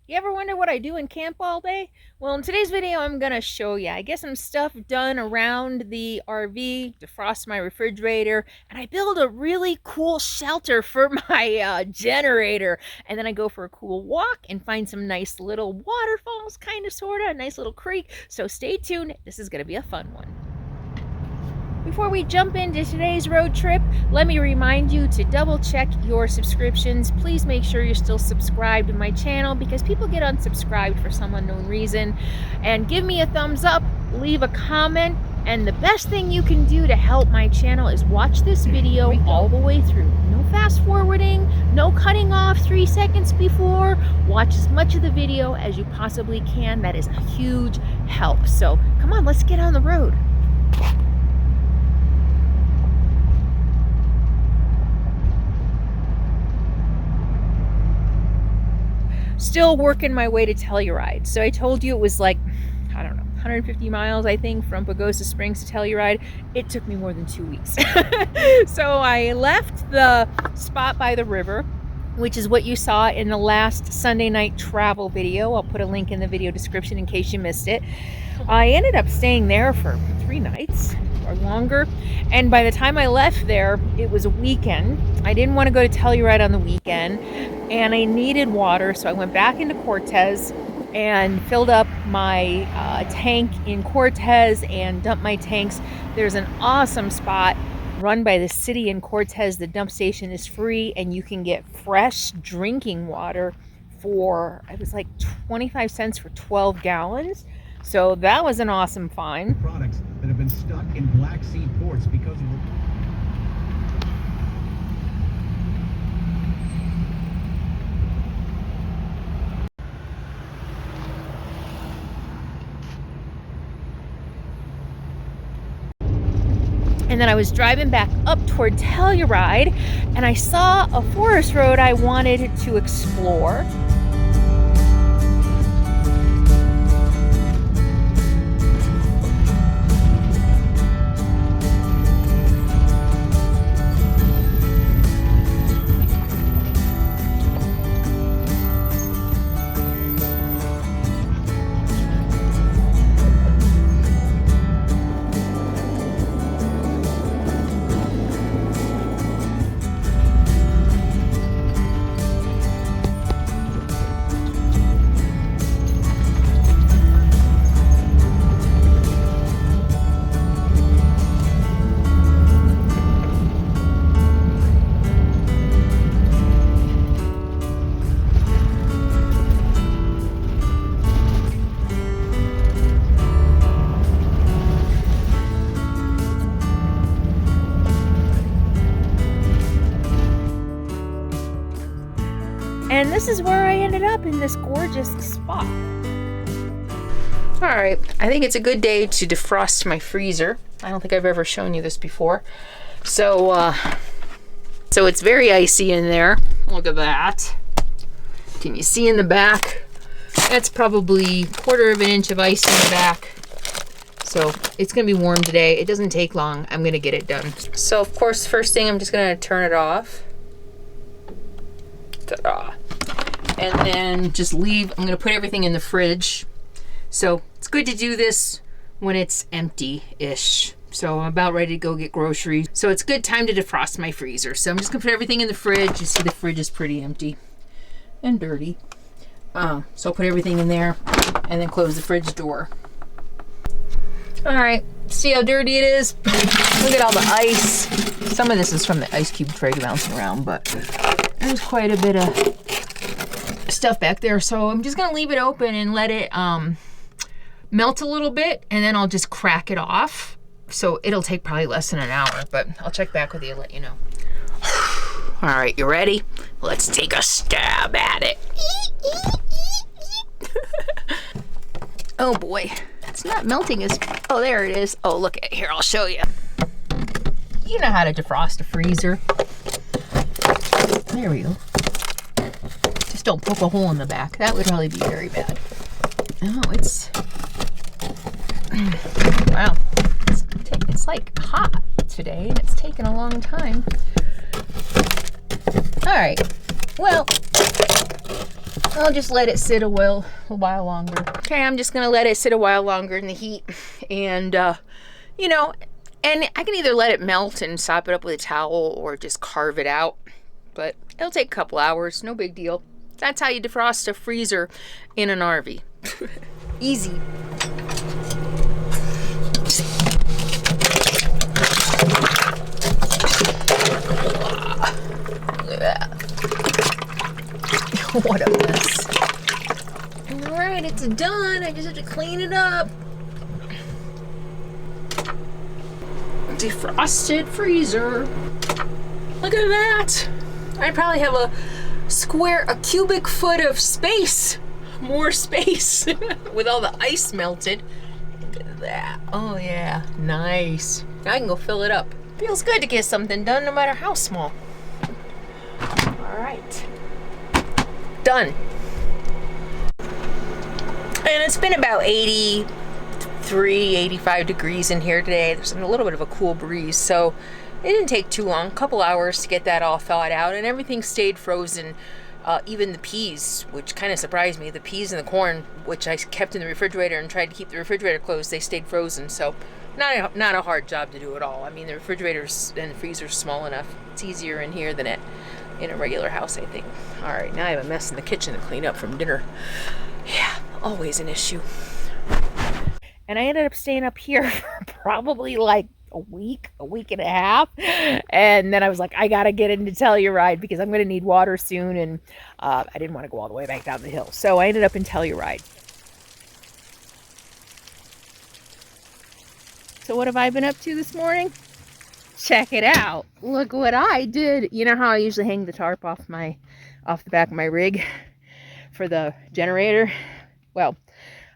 You ever wonder what I do in camp all day? Well, in today's video, I'm gonna show you. I get some stuff done around the RV, defrost my refrigerator, and I build a really cool shelter for my generator. And then I go for a cool walk and find some nice little waterfalls, kind of, sort of, a nice little creek. So stay tuned. This is gonna be a fun one. Before we jump into today's road trip, let me remind you to double check your subscriptions. Please make sure you're still subscribed to my channel because people get unsubscribed for some unknown reason. And give me a thumbs up, leave a comment, and the best thing you can do to help my channel is watch this video all the way through. No fast forwarding, no cutting off 3 seconds before. Watch as much of the video as you possibly can. That is a huge help. So come on, let's get on the road. Still working my way to Telluride. So I told you it was like, I don't know, 150 miles, I think, from Pagosa Springs to Telluride. It took me more than 2 weeks. So I left the spot by the river, which is what you saw in the last Sunday night travel video. I'll put a link in the video description in case you missed it. I ended up staying there for 3 nights or longer. And by the time I left there, it was a weekend. I didn't want to go to Telluride on the weekend, and I needed water, so I went back into Cortez and filled up my tank in Cortez and dumped my tanks. There's an awesome spot run by the city in Cortez. The dump station is free, and you can get fresh drinking water for, it was like 25 cents for 12 gallons. So that was an awesome find. Products that have been stuck in Black Sea ports because of the... And then I was driving back up toward Telluride, and I saw a forest road I wanted to explore. And this is where I ended up, in this gorgeous spot. All right, I think it's a good day to defrost my freezer. I don't think I've ever shown you this before. So it's very icy in there. Look at that. Can you see in the back? That's probably 1/4 of an inch of ice in the back. So it's gonna be warm today. It doesn't take long. I'm gonna get it done. So of course, first thing, I'm just gonna turn it off. Ta-da. And then just leave. I'm gonna put everything in the fridge. So it's good to do this when it's empty-ish. So I'm about ready to go get groceries. So it's good time to defrost my freezer. So I'm just gonna put everything in the fridge. You see the fridge is pretty empty and dirty. So I'll put everything in there and then close the fridge door. All right, see how dirty it is? Look at all the ice. Some of this is from the ice cube tray bouncing around, but there's quite a bit of stuff back there. So I'm just gonna leave it open and let it melt a little bit, and then I'll just crack it off. So it'll take probably less than an hour, but I'll check back with you and let you know. All right, you ready? Let's take a stab at it. Oh boy, it's not melting as, oh, there it is. Oh, look at here, I'll show you. You know how to defrost a freezer. There we go. Just don't poke a hole in the back. That would probably be very bad. Oh, it's, wow. It's like hot today, and it's taken a long time. All right, well, I'll just let it sit a while longer. Okay, I'm just gonna let it sit a while longer in the heat. And, you know, and I can either let it melt and sop it up with a towel or just carve it out. But it'll take a couple hours, no big deal. That's how you defrost a freezer in an RV. Easy. What a mess. Alright, it's done. I just have to clean it up. Defrosted freezer. Look at that. I probably have a cubic foot of space. More space with all the ice melted. Look at that. Oh yeah, nice. Now I can go fill it up. Feels good to get something done no matter how small. All right. Done. And it's been about 83, 85 degrees in here today. There's a little bit of a cool breeze, so it didn't take too long, a couple hours to get that all thawed out, and everything stayed frozen. Even the peas, which kind of surprised me, the peas and the corn, which I kept in the refrigerator and tried to keep the refrigerator closed, they stayed frozen. So not a hard job to do at all. I mean, the refrigerator's and the freezer's small enough. It's easier in here than in a regular house, I think. All right, now I have a mess in the kitchen to clean up from dinner. Yeah, always an issue. And I ended up staying up here for probably like a week and a half, and then I was like, I gotta get into Telluride because I'm gonna need water soon, and I didn't want to go all the way back down the hill, so I ended up in Telluride. So what have I been up to this morning? Check it out. Look what I did. You know how I usually hang the tarp off the back of my rig for the generator? Well,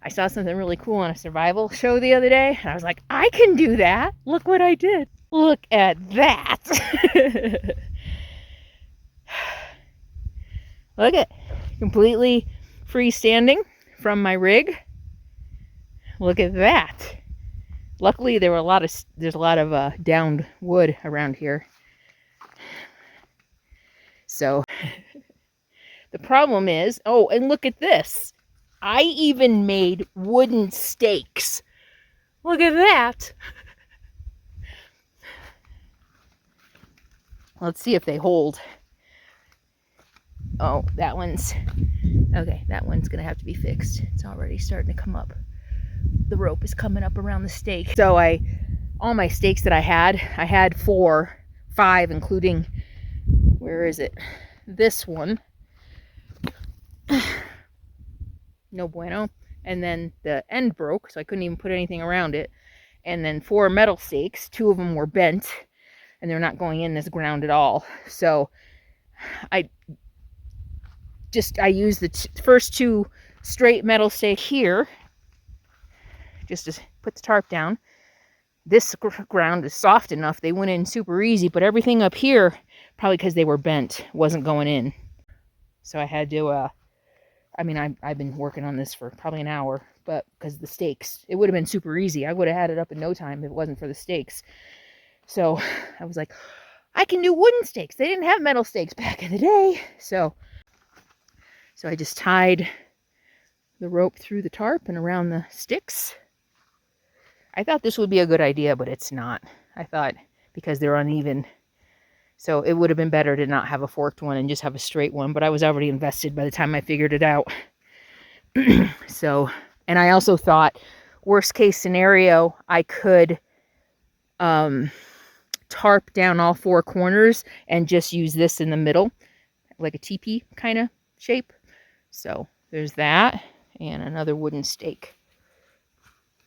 I saw something really cool on a survival show the other day, and I was like, I can do that. Look what I did. Look at that. Look at completely freestanding from my rig. Look at that. Luckily, there's a lot of downed wood around here. So the problem is, oh, and look at this. I even made wooden stakes. Look at that. Let's see if they hold. Oh, that one's okay. That one's gonna have to be fixed. It's already starting to come up. The rope is coming up around the stake. So all my stakes that I had 5, including, where is it? This one. No bueno. And then the end broke, so I couldn't even put anything around it. And then 4 metal stakes. 2 of them were bent, and they're not going in this ground at all. So I used the first 2 straight metal stakes here just to put the tarp down. This ground is soft enough, they went in super easy, but everything up here, probably because they were bent, wasn't going in. So I had to I've been working on this for probably an hour, but because of the stakes, it would have been super easy. I would have had it up in no time if it wasn't for the stakes. So I was like, I can do wooden stakes. They didn't have metal stakes back in the day. So I just tied the rope through the tarp and around the sticks. I thought this would be a good idea, but it's not. I thought because they're uneven. So it would have been better to not have a forked one and just have a straight one, but I was already invested by the time I figured it out. So, and I also thought, worst case scenario, I could tarp down all 4 corners and just use this in the middle, like a teepee kind of shape. So there's that, and another wooden stake.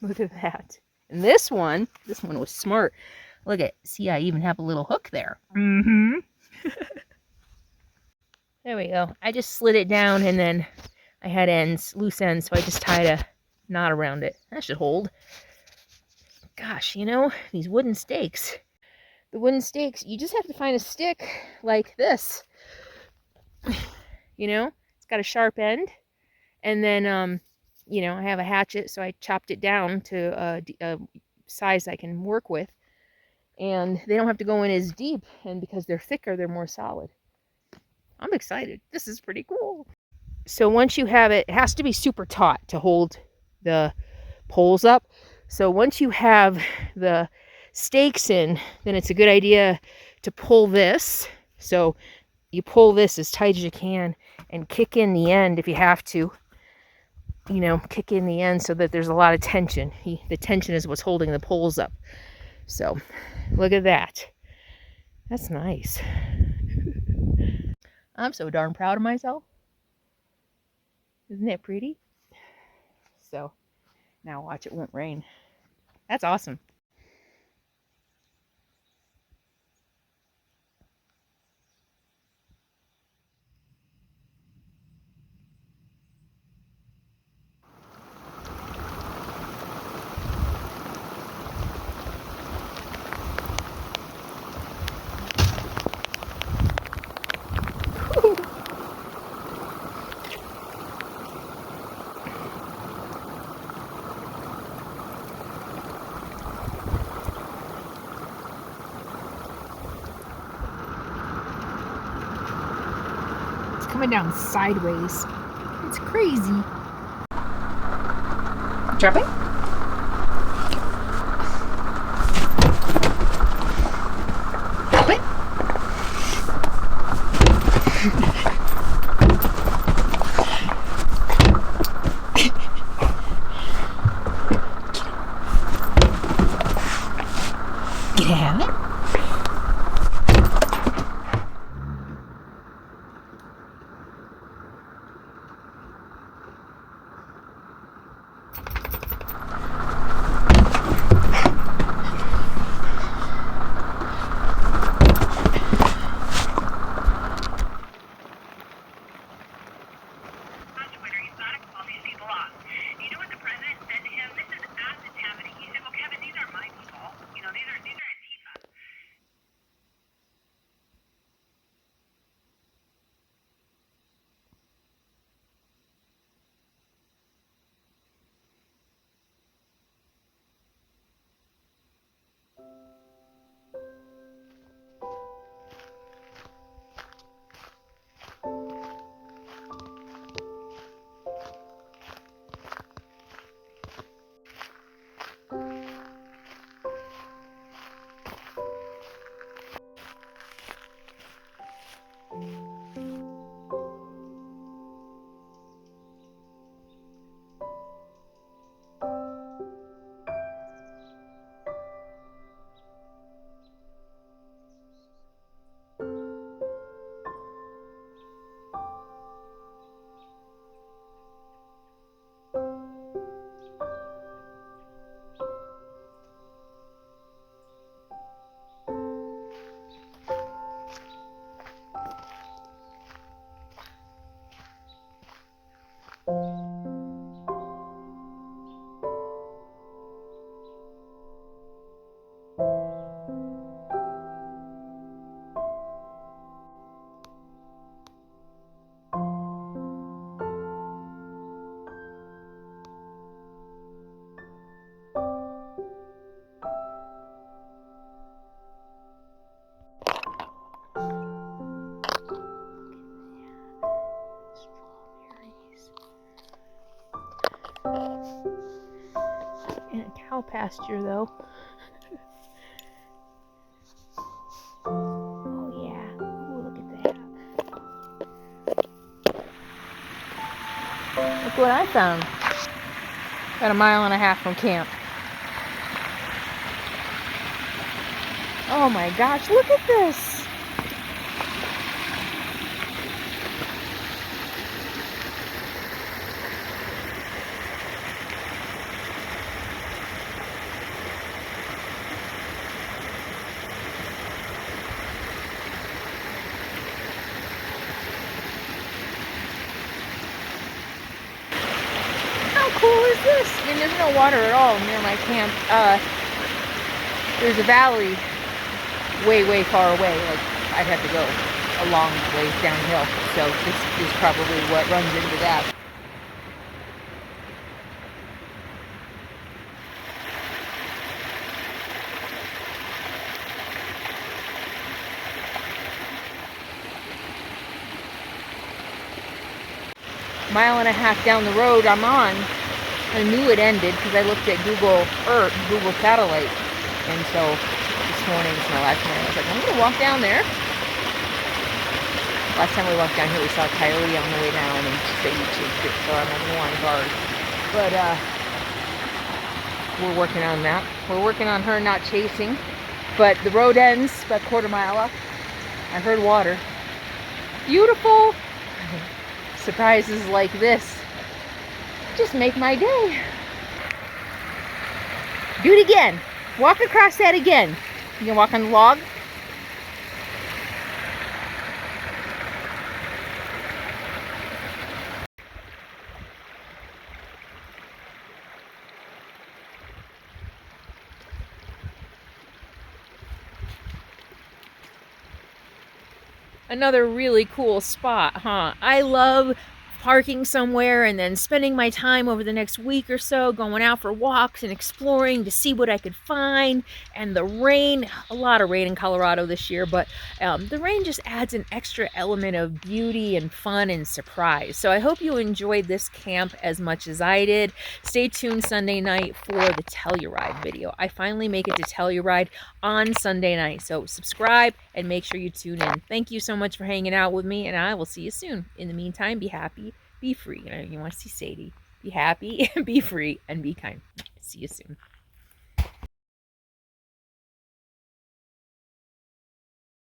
Look at that. And this one was smart. Look at, see, I even have a little hook there. Mm-hmm. There we go. I just slid it down, and then I had loose ends, so I just tied a knot around it. That should hold. Gosh, these wooden stakes. The wooden stakes, you just have to find a stick like this. It's got a sharp end. And then, I have a hatchet, so I chopped it down to a size I can work with. And they don't have to go in as deep, and because they're thicker, they're more solid. I'm excited. This is pretty cool. So once you have it, it has to be super taut to hold the poles up. So once you have the stakes in, then it's a good idea to pull this. So you pull this as tight as you can and kick in the end if you have to. You know, kick in the end so that there's a lot of tension. The tension is what's holding the poles up. So look at that. That's nice. I'm so darn proud of myself. Isn't it pretty? So now watch, it won't rain. That's awesome. Coming down sideways. It's crazy. Drop it. Drop it. Get out of it. In a cow pasture, though. Oh, yeah. Ooh, look at that. Look what I found. About 1.5 miles from camp. Oh my gosh, look at this. How cool is this? I mean, there's no water at all near my camp. There's a valley way far away. Like, I'd have to go a long ways downhill. So this is probably what runs into that. mile and a half down the road I'm on, I knew it ended because I looked at Google Earth, Google Satellite. And so this morning is my last night. I was like, I'm going to walk down there. Last time we walked down here, we saw Coyote on the way down, and she chased it, so I'm not going to want to guard. But we're working on that. We're working on her not chasing. But the road ends about a quarter mile up. I heard water. Beautiful. Surprises like this just make my day. Do it again. Walk across that again. You can walk on the log. Another really cool spot, huh? I love parking somewhere and then spending my time over the next week or so going out for walks and exploring to see what I could find. And the rain, a lot of rain in Colorado this year, but the rain just adds an extra element of beauty and fun and surprise. So I hope you enjoyed this camp as much as I did. Stay tuned Sunday night for the Telluride video. I finally make it to Telluride on Sunday night, so subscribe and make sure you tune in. Thank you so much for hanging out with me, and I will see you soon. In the meantime, be happy, be free. You want to see Sadie. Be happy, be free, and be kind. See you soon.